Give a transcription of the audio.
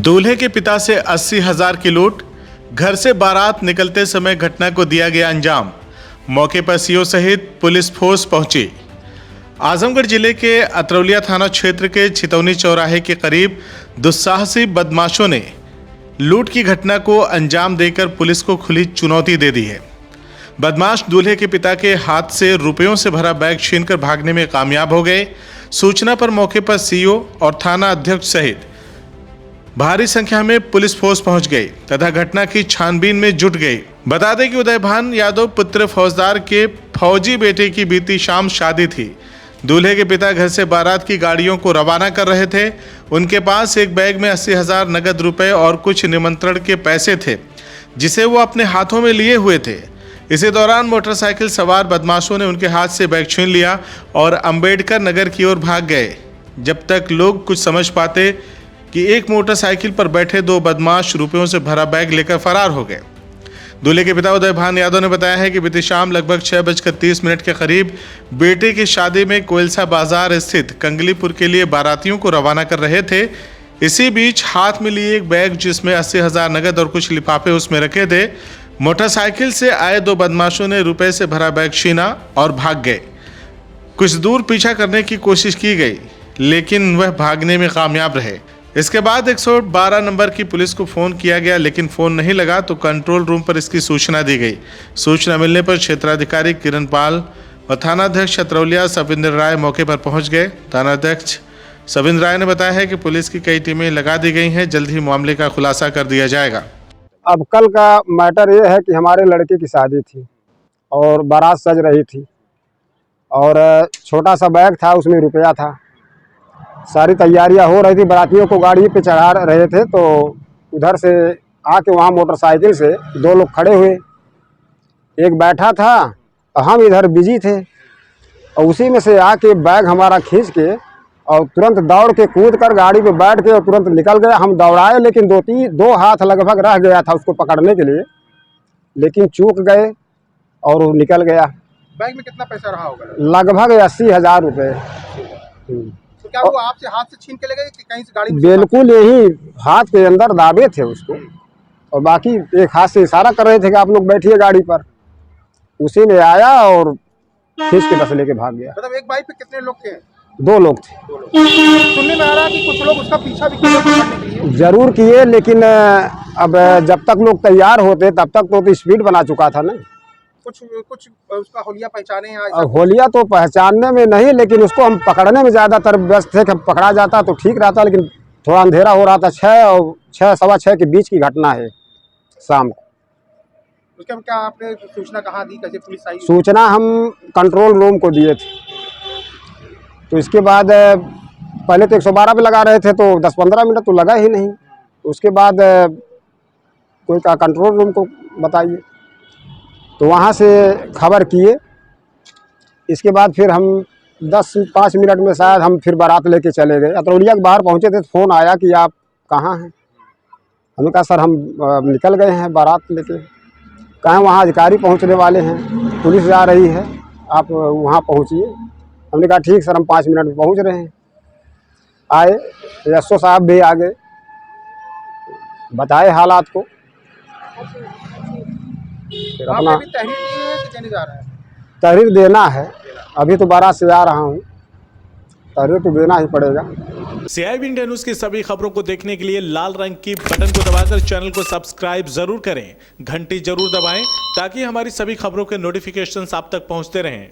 दूल्हे के पिता से 80,000 की लूट। घर से बारात निकलते समय घटना को दिया गया अंजाम। मौके पर सीओ सहित पुलिस फोर्स पहुंची। आजमगढ़ जिले के अतरौलिया थाना क्षेत्र के छितौनी चौराहे के करीब दुस्साहसी बदमाशों ने लूट की घटना को अंजाम देकर पुलिस को खुली चुनौती दे दी है। बदमाश दूल्हे के पिता के हाथ से रुपयों से भरा बैग छीनकर भागने में कामयाब हो गए। सूचना पर मौके पर सीओ और थाना अध्यक्ष सहित भारी संख्या में पुलिस फोर्स पहुंच गई तथा घटना की छानबीन में जुट गई। बता दें कि उदयभान यादव पुत्र फौजदार के फौजी बेटे की बीती शाम शादी थी। दूल्हे के पिता घर से बारात की गाड़ियों को रवाना कर रहे थे। उनके पास एक बैग में 80,000 नगद रुपए और कुछ निमंत्रण के पैसे थे, जिसे वो अपने हाथों में लिए हुए थे। इसी दौरान मोटरसाइकिल सवार बदमाशों ने उनके हाथ से बैग छीन लिया और अंबेडकर नगर की ओर भाग गए। जब तक लोग कुछ समझ पाते कि एक मोटरसाइकिल पर बैठे दो बदमाश रुपयों से भरा बैग लेकर फरार हो गए। दूल्हे के पिता उदयभान यादव ने बताया है कि बीती शाम लगभग 6:30 के करीब बेटे की शादी में कोयलसा बाजार स्थित कंगलीपुर के लिए बारातियों को रवाना कर रहे थे। इसी बीच हाथ में लिए एक बैग जिसमें 80,000 नगद और कुछ लिफाफे उसमें रखे थे। मोटरसाइकिल से आए दो बदमाशों ने रुपए से भरा बैग छीना और भाग गए। कुछ दूर पीछा करने की कोशिश की गई, लेकिन वह भागने में कामयाब रहे। इसके बाद 112 नंबर की पुलिस को फ़ोन किया गया, लेकिन फ़ोन नहीं लगा तो कंट्रोल रूम पर इसकी सूचना दी गई। सूचना मिलने पर क्षेत्राधिकारी किरण पाल और थानाध्यक्ष अतरौलिया सविंद्र राय मौके पर पहुंच गए। थानाध्यक्ष सविंद्र राय ने बताया है कि पुलिस की कई टीमें लगा दी गई हैं। जल्द ही मामले का खुलासा कर दिया जाएगा। अब कल का मैटर ये है कि हमारे लड़के की शादी थी और बारात सज रही थी और छोटा सा बैग था, उसमें रुपया था। सारी तैयारियां हो रही थी, बारातियों को गाड़ी पे चढ़ा रहे थे तो उधर से आके वहाँ मोटरसाइकिल से दो लोग खड़े हुए। एक बैठा था और हम इधर बिजी थे और उसी में से आके बैग हमारा खींच के और तुरंत दौड़ के कूद कर गाड़ी पे बैठ के और तुरंत निकल गया। हम दौड़ाए, लेकिन दो हाथ लगभग रह गया था उसको पकड़ने के लिए, लेकिन चूक गए और वो निकल गया। बैग में कितना पैसा रहा होगा? लगभग 80,000 रुपये। तो क्या वो आपसे हाथ से छीन के ले गए कि कहीं से गाड़ी में? बिल्कुल यही हाथ के अंदर दाबे थे उसको और बाकी एक हाथ से इशारा कर रहे थे कि आप लोग बैठिए गाड़ी पर। उसी में आया और खींच के बस लेके भाग गया। मतलब एक बाइक पे कितने लोग थे? दो लोग थे। सुनने में आ रहा है कि कुछ लोग उसका पीछा भी किए पकड़ने के लिए। जरूर किए, लेकिन अब जब तक लोग तैयार होते तब तक तो स्पीड बना चुका था ना। कुछ उसका होलिया पहचाने हैं ऐसा? होलिया तो पहचानने में नहीं, लेकिन उसको हम पकड़ने में ज़्यादातर व्यस्त थे कि पकड़ा जाता तो ठीक रहता, लेकिन थोड़ा अंधेरा हो रहा था। 6 और 6:15 के बीच की घटना है शाम को। उसके हम क्या आपने सूचना कहाँ दी, कैसे पुलिस आई? सूचना हम कंट्रोल रूम को दिए थे, तो इसके बाद पहले तो 112 पे लगा रहे थे तो 10-15 मिनट तो लगा ही नहीं। उसके बाद कोई का कंट्रोल रूम को बताइए, तो वहाँ से खबर किए। इसके बाद फिर हम 10-5 मिनट में शायद हम फिर बारात लेके चले गए। अतरौलिया के बाहर पहुँचे थे तो फ़ोन आया कि आप कहाँ हैं। हमने कहा सर हम निकल गए हैं बारात लेके। कहाँ? वहाँ अधिकारी पहुँचने वाले हैं, पुलिस जा रही है, आप वहाँ पहुँचिए। हमने कहा ठीक सर, हम 5 मिनट में पहुँच रहे हैं। आए, एसओ साहब भी आ गए, बताए हालात को। फिर अपना तहरीर दी है कि देने जा रहे हैं? तहरीर देना है। अभी तो बारात से आ रहा हूँ, तहरीर तो देना ही पड़ेगा। CIB इंडिया न्यूज की सभी खबरों को देखने के लिए लाल रंग की बटन को दबाकर चैनल को सब्सक्राइब जरूर करें, घंटी जरूर दबाएं ताकि हमारी सभी खबरों के नोटिफिकेशंस आप तक पहुंचते रहें।